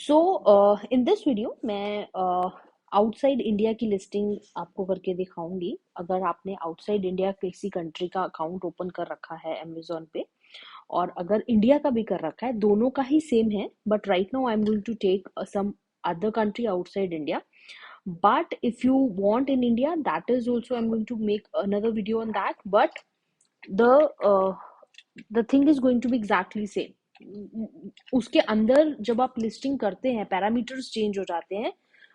So in this video मैं outside India की listing आपको करके दिखाऊंगी। अगर आपने आउटसाइड इंडिया किसी कंट्री का अकाउंट ओपन कर रखा है अमेजोन पे, और अगर इंडिया का भी कर रखा है, दोनों का ही सेम है। But right now I am going to take some other country outside India. But if you want in India, that is also I'm going to make another video on that. But the uh, the thing is going to be exactly same. उसके अंदर जब आप listing करते हैं parameters change हो जाते हैं,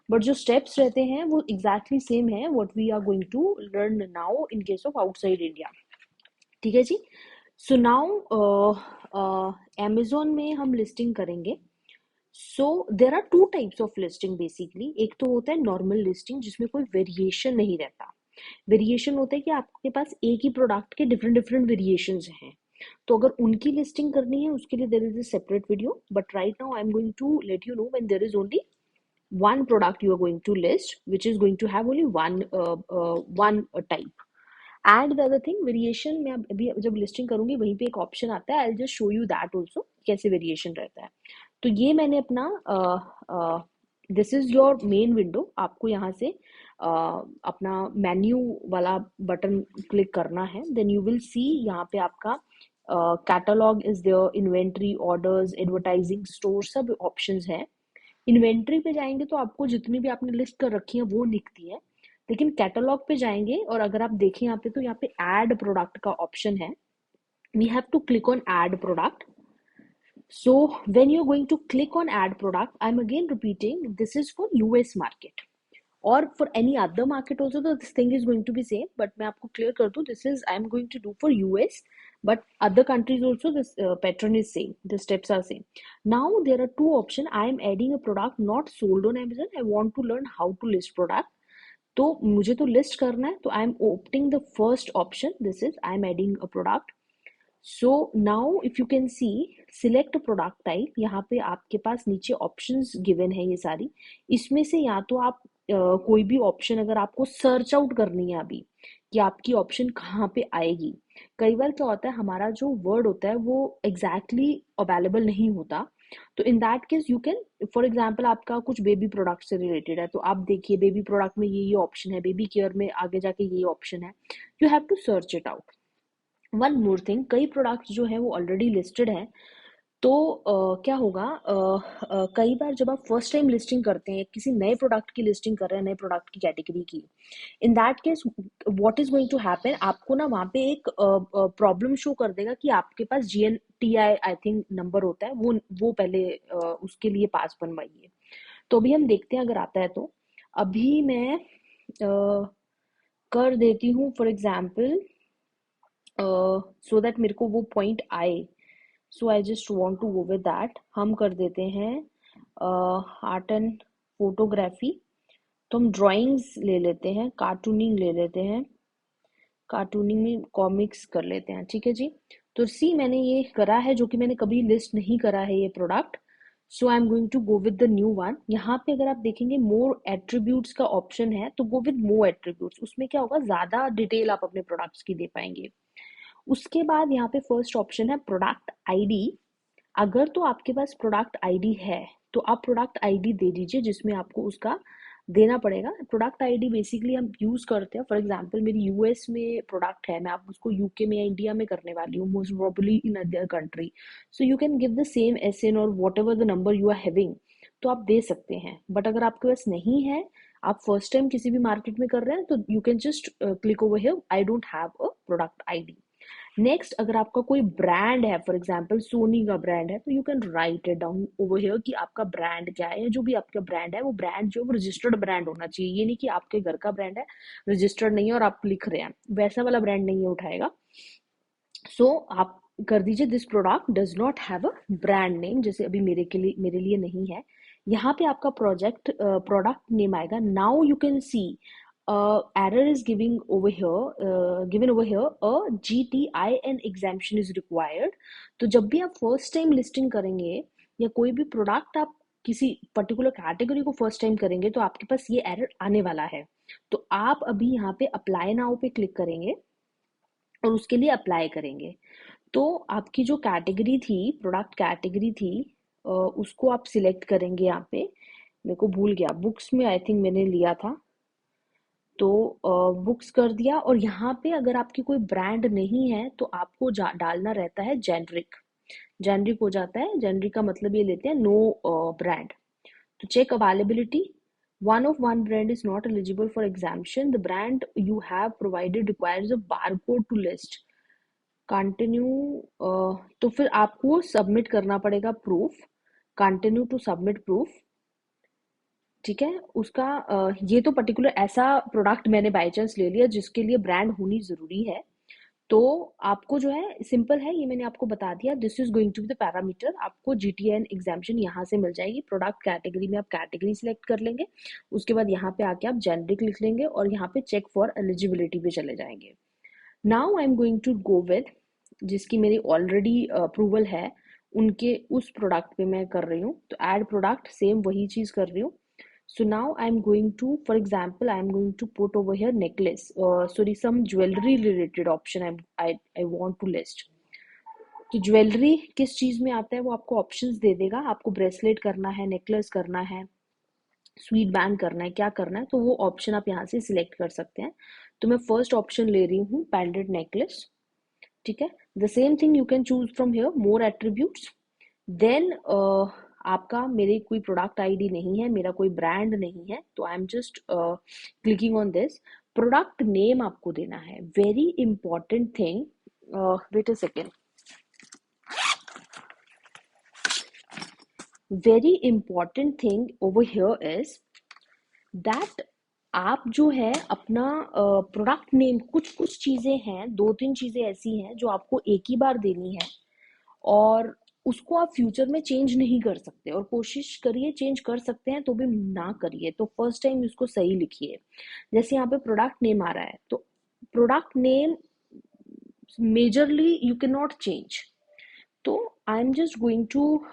but जो स्टेप्स रहते हैं वो एग्जैक्टली सेम है what we are going to learn now in case of outside India. ठीक है जी। सो नाउ अमेजोन में हम लिस्टिंग करेंगे। So there are two types of listing basically. एक तो होता है नॉर्मल लिस्टिंग जिसमें कोई वेरिएशन नहीं रहता। वेरिएशन होता है कि आपके पास एक ही प्रोडक्ट के डिफरेंट डिफरेंट वेरिएशंस हैं। तो अगर उनकी लिस्टिंग करनी है उसके लिए there is a separate video. But right now I am going to let you know when there is only one product you are going to list which is going to have only one type. And the other thing variation में अभी जब listing करूंगी वहीं पे एक option आता है, I just show you that also कैसे वेरिएशन रहता है। तो ये मैंने अपना this is your main window. आपको यहाँ से अपना मेन्यू वाला बटन क्लिक करना है। देन यू विल सी यहाँ पे आपका catalogue is there, inventory, orders, advertising, store, सब ऑप्शंस हैं। इन्वेंट्री पे जाएंगे तो आपको जितनी भी आपने लिस्ट कर रखी है वो दिखती है। लेकिन कैटलॉग पे जाएंगे और अगर आप देखें यहाँ पे तो यहाँ पे ऐड प्रोडक्ट का ऑप्शन है। We have to click on add product. So when you're going to click on add product, I'm again repeating, this is for US market, or for any other market also this thing is going to be same. But मैं आपको clear कर दूँ, this is I'm going to do for US, but other countries also this pattern is same, the steps are same. Now there are two options. I am adding a product not sold on Amazon. I want to learn how to list product. तो मुझे तो list करना है, तो I am opening the first option, this is I am adding a product. So now if you can see select product type, यहाँ पे आपके पास नीचे ऑप्शंस गिवन है ये सारी। इसमें से या तो आप कोई भी ऑप्शन अगर आपको सर्च आउट करनी है अभी कि आपकी ऑप्शन कहाँ पे आएगी। कई बार क्या होता है हमारा जो वर्ड होता है वो एग्जैक्टली अवेलेबल नहीं होता। तो इन that case you can, for example आपका कुछ बेबी प्रोडक्ट से रिलेटेड है तो आप देखिए बेबी प्रोडक्ट में ये ऑप्शन है, बेबी केयर में आगे जाके ये ऑप्शन है। You have to search it out. One more thing, कई प्रोडक्ट्स जो है वो ऑलरेडी लिस्टेड है। तो क्या होगा, कई बार जब आप फर्स्ट टाइम लिस्टिंग करते हैं, किसी नए प्रोडक्ट की लिस्टिंग कर रहे हैं, नए प्रोडक्ट की कैटेगरी की, in that case what is going to happen, आपको ना वहाँ पे एक प्रॉब्लम शो कर देगा कि आपके पास GNTI आई थिंक नंबर होता है, वो पहले उसके लिए पास बनवाइए। तो अभी हम देखते हैं अगर आता है तो। अभी मैं कर देती हूँ फॉर एग्जाम्पल, सो दैट मेरे को वो पॉइंट आए। So I just want to go with that. हम कर देते हैं आर्ट एंड फोटोग्राफी। तो हम ड्राइंग्स ले लेते हैं, कार्टूनिंग ले लेते हैं, कार्टूनिंग में कॉमिक्स कर लेते हैं। ठीक है जी। तो सी मैंने ये करा है जो कि मैंने कभी लिस्ट नहीं करा है ये product. So I am going to go with the new one. यहाँ पे अगर आप देखेंगे मोर एट्रीब्यूट्स का ऑप्शन है, तो गो विद मोर एट्रीब्यूट्स। उसमें क्या होगा, ज्यादा डिटेल आप अपने प्रोडक्ट्स की दे पाएंगे। उसके बाद यहाँ पे फर्स्ट ऑप्शन है प्रोडक्ट आईडी। अगर तो आपके पास प्रोडक्ट आईडी है तो आप प्रोडक्ट आईडी दे दीजिए जिसमें आपको उसका देना पड़ेगा। प्रोडक्ट आईडी बेसिकली हम यूज करते हैं, फॉर एग्जांपल मेरी यूएस में प्रोडक्ट है, मैं आप उसको यूके में या इंडिया में करने वाली हूँ, most probably in other country. So you can give the same SN और whatever the number you are having, तो आप दे सकते हैं। बट अगर आपके पास नहीं है, आप फर्स्ट टाइम किसी भी मार्केट में कर रहे हैं, तो you can just click over here, I don't have a product ID. Next, अगर आपका कोई ब्रांड है, फॉर एग्जाम्पल सोनी का ब्रांड है, तो you can write it down over here कि आपका ब्रांड क्या है। जो भी आपका ब्रांड है वो ब्रांड जो रजिस्टर्ड ब्रांड होना चाहिए। ये नहीं कि आपके घर का ब्रांड है, रजिस्टर्ड नहीं है और आप लिख रहे हैं, वैसा वाला ब्रांड नहीं है उठाएगा। सो आप कर दीजिए this product does not have a brand name, जैसे अभी मेरे लिए नहीं है। यहाँ पे आपका प्रोडक्ट नेम आएगा। Now you can see error is given over here, a GTIN exemption is required। तो जब भी आप फर्स्ट टाइम लिस्टिंग करेंगे या कोई भी प्रोडक्ट आप किसी पर्टिकुलर कैटेगरी को फर्स्ट टाइम करेंगे तो आपके पास ये एरर आने वाला है। तो आप अभी यहाँ पे अप्लाई नाउ पे क्लिक करेंगे और उसके लिए अप्लाई करेंगे। तो आपकी जो कैटेगरी थी, प्रोडक्ट कैटेगरी थी, उसको आप सिलेक्ट करेंगे यहाँ पे। मेरे को भूल गया, बुक्स में आई थिंक मैंने लिया था, तो बुक्स कर दिया। और यहाँ पे अगर आपकी कोई ब्रांड नहीं है तो आपको डालना रहता है जेनरिक। जेनरिक हो जाता है, जेनरिक का मतलब ये लेते हैं no brand. To check availability, one of one brand is not eligible for exemption. The brand you have provided requires a barcode to list. Continue, तो फिर आपको सबमिट करना पड़ेगा proof, continue to submit proof. ठीक है, उसका ये तो पर्टिकुलर ऐसा प्रोडक्ट मैंने बाय चांस ले लिया जिसके लिए ब्रांड होनी जरूरी है, तो आपको जो है सिंपल है, ये मैंने आपको बता दिया। This is going to be the parameter. आपको जीटीएन एग्जाम्पशन यहाँ से मिल जाएगी। प्रोडक्ट कैटेगरी में आप कैटेगरी सिलेक्ट कर लेंगे, उसके बाद यहाँ पे आके आप जेनरिक लिख लेंगे और यहाँ पे चेक फॉर एलिजिबिलिटी पे चले जाएंगे। Now I am going to go with जिसकी मेरी ऑलरेडी अप्रूवल है, उनके उस प्रोडक्ट पे मैं कर रही हूँ, तो ऐड प्रोडक्ट सेम वही चीज कर रही हूँ। So now I'm going to, for example, I'm going to put over here necklace, sorry, some jewelry related option I want to list. तो ज्वेलरी किस चीज में आता है वो आपको ऑप्शंस दे देगा। आपको ब्रेसलेट करना है, नेकलेस करना है, स्वीट बैंड करना है, क्या करना है, तो वो ऑप्शन आप यहाँ से सिलेक्ट कर सकते हैं। तो मैं फर्स्ट ऑप्शन ले रही हूँ पैंडेड नेकलेस। ठीक है, the same thing you can choose from here more attributes. Then आपका मेरे कोई प्रोडक्ट आईडी नहीं है, मेरा कोई ब्रांड नहीं है, तो I am just clicking on this. Product name आपको देना है, very important thing. Wait a second, very important thing over here is that आप जो है अपना प्रोडक्ट नेम, कुछ कुछ चीजें हैं, दो तीन चीजें ऐसी हैं जो आपको एक ही बार देनी है और उसको आप फ्यूचर में चेंज नहीं कर सकते, और कोशिश करिए चेंज कर सकते हैं तो भी ना करिए। तो फर्स्ट टाइम इसको सही लिखिए। जैसे यहाँ पे प्रोडक्ट नेम आ रहा है, तो product name majorly you can not change. तो I am just going to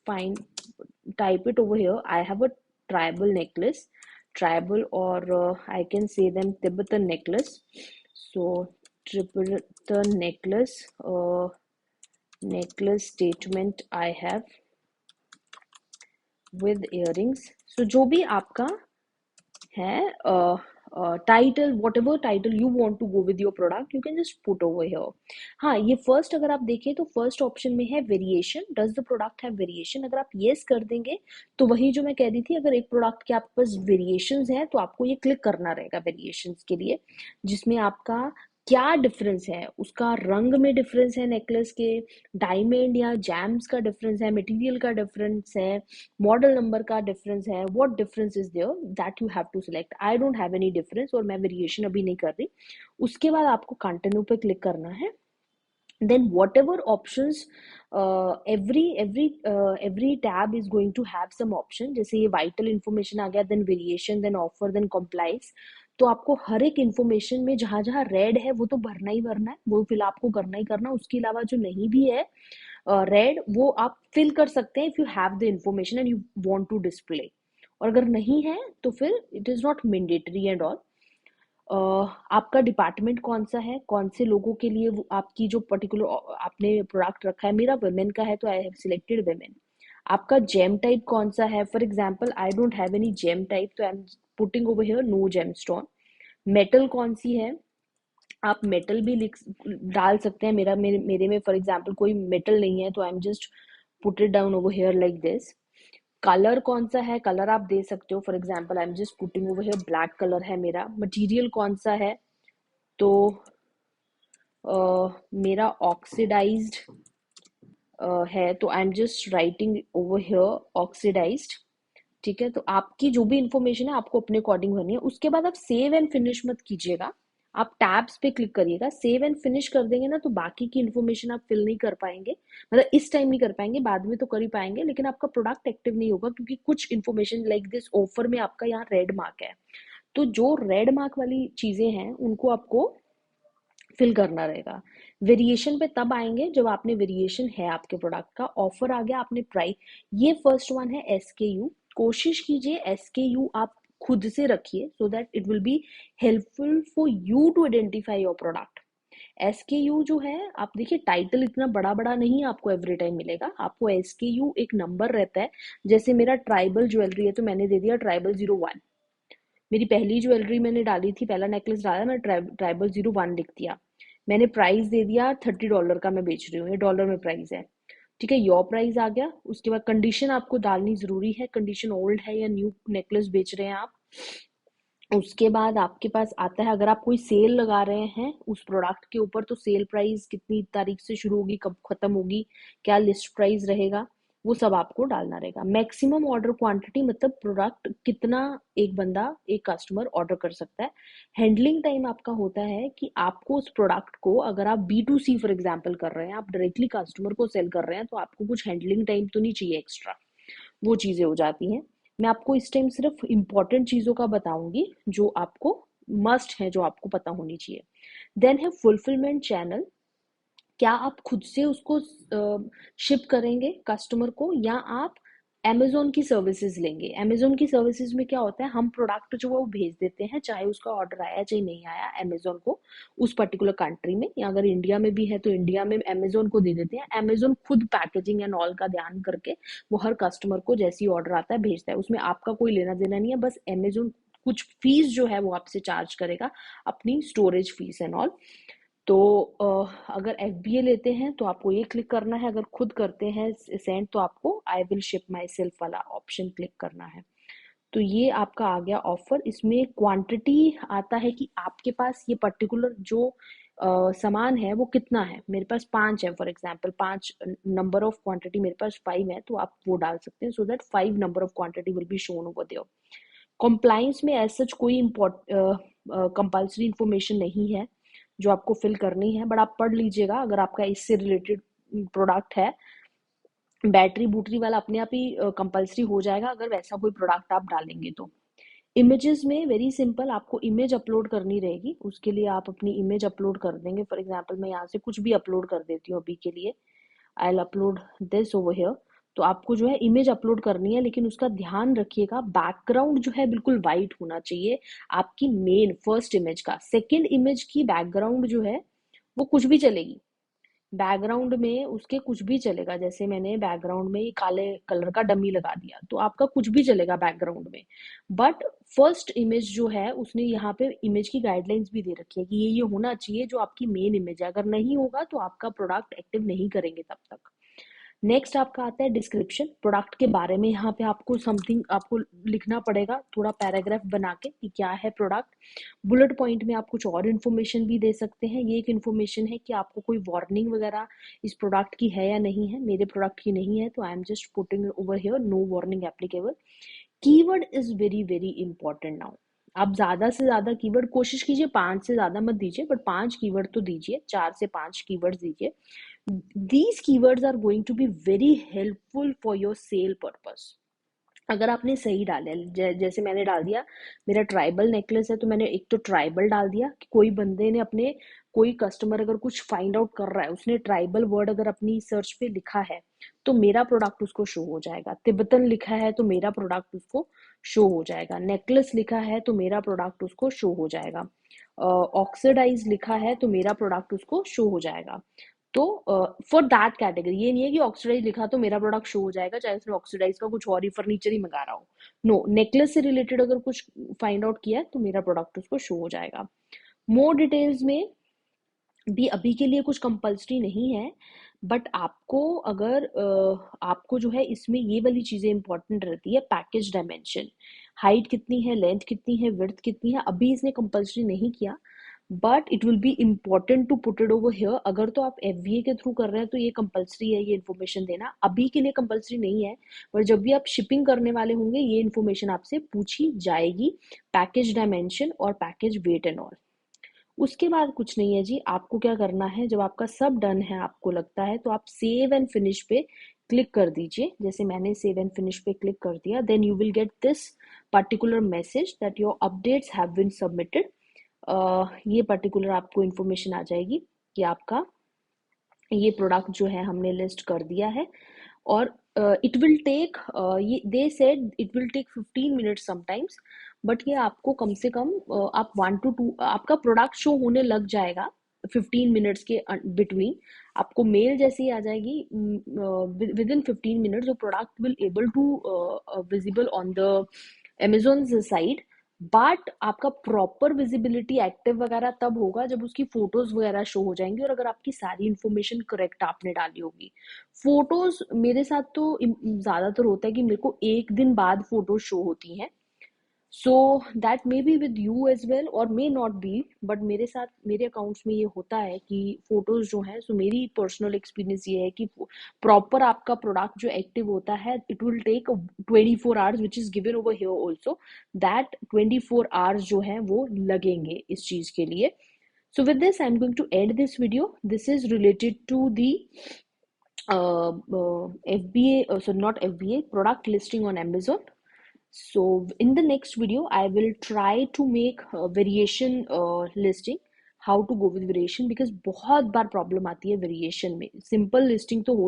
find, type it over here. I have a tribal necklace, tribal, or I can say them Tibetan necklace. So Tibetan necklace, necklace statement I have with earrings. So जो भी आपका है title, whatever title you want to go with your product, you can just put over here. हाँ, ये first अगर आप देखें तो फर्स्ट ऑप्शन में है variation, does the product have variation. अगर आप येस कर देंगे तो वही जो मैं कह रही थी, अगर एक प्रोडक्ट के आपके पास वेरिएशंस हैं तो आपको ये क्लिक करना रहेगा वेरिएशंस के लिए, जिसमें आपका क्या डिफरेंस है, उसका रंग में डिफरेंस है, नेकलेस के डायमंड या जैम्स का डिफरेंस है, मटेरियल का डिफरेंस है, मॉडल नंबर का डिफरेंस है, what difference is there, that you have to select. I don't have any difference और मैं वेरिएशन अभी नहीं कर रही। उसके बाद आपको कंटिन्यू पे क्लिक करना है। then whatever options, every tab is going to have some option। जैसे ये vital information आ गया, then variation, then offer, then compliance। तो आपको हर एक इंफॉर्मेशन में जहां जहां रेड है वो तो भरना ही भरना है, वो फिल आपको करना ही करना। उसके अलावा जो नहीं भी है रेड, वो आप फिल कर सकते हैं if you have the information and you want to display. और अगर नहीं है तो फिर it is not mandatory and all. आपका डिपार्टमेंट कौन सा है, कौन से लोगों के लिए वो आपकी जो पर्टिकुलर आपने प्रोडक्ट रखा है, मेरा वुमेन का है तो आई हैव सिलेक्टेड वुमेन। आपका जेम टाइप कौन सा है, for example I don't have any gem type, तो I am putting over here no gemstone. Metal कौन सी है, आप मेटल भी लिख डाल सकते हैं। मेरे में फॉर एग्जांपल कोई मेटल नहीं है, तो I am just put it down over here like this. Colour कौन सा है, कलर आप दे सकते हो, for example I am just putting over here black colour है मेरा। मटेरियल कौन सा है, तो मेरा ऑक्सीडाइज्ड है, तो I am just writing over here oxidised. ठीक है, तो आपकी जो भी इंफॉर्मेशन है आपको अपने अकॉर्डिंग भरनी है। उसके बाद आप सेव एंड फिनिश मत कीजिएगा, आप टैब्स पे क्लिक करिएगा। सेव एंड फिनिश कर देंगे ना तो बाकी की इंफॉर्मेशन आप फिल नहीं कर पाएंगे, मतलब इस टाइम नहीं कर पाएंगे, बाद में तो कर ही पाएंगे, लेकिन आपका प्रोडक्ट एक्टिव नहीं होगा क्योंकि कुछ इंफॉर्मेशन लाइक दिस ऑफर में आपका यहाँ रेड मार्क है। तो जो रेड मार्क वाली चीजें हैं उनको आपको फिल करना रहेगा। वेरिएशन पे तब आएंगे जब आपने वेरिएशन है आपके प्रोडक्ट का, ऑफर आ गया, आपने प्राइस, ये फर्स्ट वन है SKU। कोशिश कीजिए SKU आप खुद से रखिए so that it will be helpful for you to identify your product. SKU जो है, आप देखिए टाइटल इतना बड़ा बड़ा नहीं आपको एवरी टाइम मिलेगा, आपको SKU एक नंबर रहता है। जैसे मेरा ट्राइबल ज्वेलरी है तो मैंने दे दिया ट्राइबल 01। मेरी पहली ज्वेलरी मैंने डाली थी, पहला नेकलेस डाला, मैं ट्राइबल 01 लिख दिया। मैंने प्राइस दे दिया $30 का मैं बेच रही हूँ, ये डॉलर में प्राइस है। ठीक है, योर प्राइस आ गया। उसके बाद कंडीशन आपको डालनी जरूरी है, कंडीशन ओल्ड है या न्यू नेकलेस बेच रहे हैं आप। उसके बाद आपके पास आता है, अगर आप कोई सेल लगा रहे हैं उस प्रोडक्ट के ऊपर तो सेल प्राइस कितनी तारीख से शुरू होगी, कब खत्म होगी, क्या लिस्ट प्राइस रहेगा, वो सब आपको डालना रहेगा। मैक्सिमम ऑर्डर क्वांटिटी मतलब प्रोडक्ट कितना एक बंदा, एक कस्टमर ऑर्डर कर सकता है। हैंडलिंग टाइम आपका होता है कि आपको उस प्रोडक्ट को, अगर आप B2C फॉर एग्जाम्पल कर रहे हैं, आप डायरेक्टली कस्टमर को सेल कर रहे हैं, तो आपको कुछ हैंडलिंग टाइम तो नहीं चाहिए एक्स्ट्रा, वो चीज़ें हो जाती हैं। मैं आपको इस टाइम सिर्फ इम्पॉर्टेंट चीज़ों का बताऊंगी जो आपको मस्ट है, जो आपको पता होनी चाहिए। देन है फुलफिलमेंट चैनल। क्या आप खुद से उसको शिप करेंगे कस्टमर को, या आप अमेजोन की सर्विसेज लेंगे। अमेजोन की सर्विसेज में क्या होता है, हम प्रोडक्ट जो है वो भेज देते हैं, चाहे उसका ऑर्डर आया चाहे नहीं आया अमेजोन को, उस पर्टिकुलर कंट्री में, या अगर इंडिया में भी है तो इंडिया में अमेजोन को दे देते हैं। अमेजोन खुद पैकेजिंग एंड ऑल का ध्यान करके वो हर कस्टमर को जैसी ऑर्डर आता है भेजता है, उसमें आपका कोई लेना देना नहीं है। बस अमेजोन कुछ फीस जो है वो आपसे चार्ज करेगा, अपनी स्टोरेज फीस एंड ऑल। तो अगर FBA लेते हैं तो आपको ये क्लिक करना है, अगर खुद करते हैं सेंड तो आपको I will ship my self वाला ऑप्शन क्लिक करना है। तो ये आपका आ गया ऑफर। इसमें क्वांटिटी आता है कि आपके पास ये पर्टिकुलर जो सामान है वो कितना है। मेरे पास 5 है for example, 5 number of quantity, मेरे पास 5 है, तो आप वो डाल सकते हैं, so that 5 number of quantity will be shown over there. Compliance में एज सच कोई कंपल्सरी इंफॉर्मेशन नहीं है जो आपको फिल करनी है, बट आप पढ़ लीजिएगा अगर आपका इससे रिलेटेड प्रोडक्ट है। बैटरी बूटरी वाला अपने आप ही कंपल्सरी हो जाएगा अगर वैसा कोई प्रोडक्ट आप डालेंगे तो। इमेजेस में वेरी सिंपल, आपको इमेज अपलोड करनी रहेगी। उसके लिए आप अपनी इमेज अपलोड कर देंगे। फॉर एग्जांपल मैं यहाँ से कुछ भी अपलोड कर देती हूँ अभी के लिए, I will upload this over here. तो आपको जो है इमेज अपलोड करनी है, लेकिन उसका ध्यान रखिएगा बैकग्राउंड जो है बिल्कुल वाइट होना चाहिए आपकी मेन फर्स्ट इमेज का। सेकंड इमेज की बैकग्राउंड जो है वो कुछ भी चलेगी, बैकग्राउंड में उसके कुछ भी चलेगा। जैसे मैंने बैकग्राउंड में काले कलर का डमी लगा दिया तो आपका कुछ भी चलेगा बैकग्राउंड में। बट फर्स्ट इमेज जो है उसने यहाँ पे इमेज की गाइडलाइंस भी दे रखी है कि ये होना चाहिए जो आपकी मेन इमेज है, अगर नहीं होगा तो आपका प्रोडक्ट एक्टिव नहीं करेंगे तब तक। नेक्स्ट आपका आता है डिस्क्रिप्शन, प्रोडक्ट के बारे में यहाँ पे आपको समथिंग आपको लिखना पड़ेगा, थोड़ा पैराग्राफ बना के कि क्या है प्रोडक्ट। बुलेट पॉइंट में आप कुछ और इन्फॉर्मेशन भी दे सकते हैं। ये एक इन्फॉर्मेशन है कि आपको कोई वार्निंग वगैरह इस प्रोडक्ट की है या नहीं है। मेरे प्रोडक्ट की नहीं है तो I am just putting over here no warning applicable. Keyword is very very important now. आप ज्यादा से ज्यादा कीवर्ड कोशिश कीजिए, 5 से ज्यादा मत दीजिए, बट 5 कीवर्ड तो दीजिए, 4 से 5 कीवर्ड दीजिए। these keywords are going to be very helpful for your sale purpose। अगर आपने सही डाले, जैसे मैंने डाल दिया मेरा ट्राइबल नेकलेस है तो मैंने एक तो ट्राइबल डाल दिया कि कोई बंदे ने अपने, कोई कस्टमर अगर कुछ फाइंड आउट कर रहा है, उसने ट्राइबल वर्ड अगर अपनी सर्च पे लिखा है तो मेरा प्रोडक्ट उसको शो हो जाएगा। तिब्बतन लिखा है तो मेरा प्रोडक्ट उसको शो हो जाएगा। नेकलेस लिखा है तो मेरा प्रोडक्ट उसको शो हो जाएगा। ऑक्सीडाइज लिखा है तो मेरा प्रोडक्ट उसको शो हो जाएगा। तो फॉर दैट कैटेगरी, ये नहीं है कि ऑक्सीडाइज लिखा तो मेरा प्रोडक्ट शो हो जाएगा चाहे उसने ऑक्सीडाइज का कुछ और ही फर्नीचर ही मंगा रहा हो। नो, नेकलेस से रिलेटेड अगर कुछ फाइंड आउट किया है तो मेरा प्रोडक्ट उसको शो हो जाएगा। मोर डिटेल्स में भी अभी के लिए कुछ कंपल्सरी नहीं है, बट आपको अगर आपको जो है इसमें ये वाली चीजें इंपॉर्टेंट रहती है, पैकेज डायमेंशन, हाइट कितनी है, लेंथ कितनी है, विड्थ कितनी है। अभी इसने कंपल्सरी नहीं किया, but it will be important to put it over here. अगर तो आप FBA के थ्रू कर रहे हैं तो ये कंपल्सरी है ये इन्फॉर्मेशन देना, अभी के लिए कंपल्सरी नहीं है, पर जब भी आप शिपिंग करने वाले होंगे ये इन्फॉर्मेशन आपसे पूछी जाएगी, पैकेज डायमेंशन और पैकेज वेट एंड ऑल। उसके बाद कुछ नहीं है जी, आपको क्या करना है, जब आपका सब डन है आपको लगता है तो आप सेव एंड फिनिश पे क्लिक कर दीजिए। जैसे मैंने सेव एंड फिनिश पे क्लिक कर दिया, then you will get this particular message that your updates have been submitted. ये पर्टिकुलर आपको इन्फॉर्मेशन आ जाएगी कि आपका ये प्रोडक्ट जो है हमने लिस्ट कर दिया है। और इट विल टेक, ये they said it will take 15 minutes sometimes, but ये आपको कम से कम आप 1 to 2 आपका प्रोडक्ट शो होने लग जाएगा 15 मिनट्स के बिटवीन आपको मेल जैसे ही आ जाएगी, विद इन 15 मिनट्स जो product will able to visible on the Amazon side. But आपका प्रॉपर विजिबिलिटी एक्टिव वगैरह तब होगा जब उसकी फोटोज वगैरह शो हो जाएंगी और अगर आपकी सारी इन्फॉर्मेशन करेक्ट आपने डाली होगी। फोटोज मेरे साथ तो ज्यादातर होता है कि मेरे को एक दिन बाद फोटोज शो होती हैं। So that may be with you as well और मे नॉट बी, बट मेरे साथ मेरे अकाउंट्स में ये होता है कि फोटोज जो है, सो मेरी पर्सनल एक्सपीरियंस ये है कि प्रॉपर आपका प्रोडक्ट जो एक्टिव होता है it will take 24 hours which is given over here also, that 24 hours जो है वो लगेंगे इस चीज के लिए। So with this, I'm going to end this video. This is related to the FBA, so not FBA, product listing on Amazon. So in the next video, I will try to make variation listing, how to go with variation, because बहुत बार problem आती है variation में। Simple listing तो हो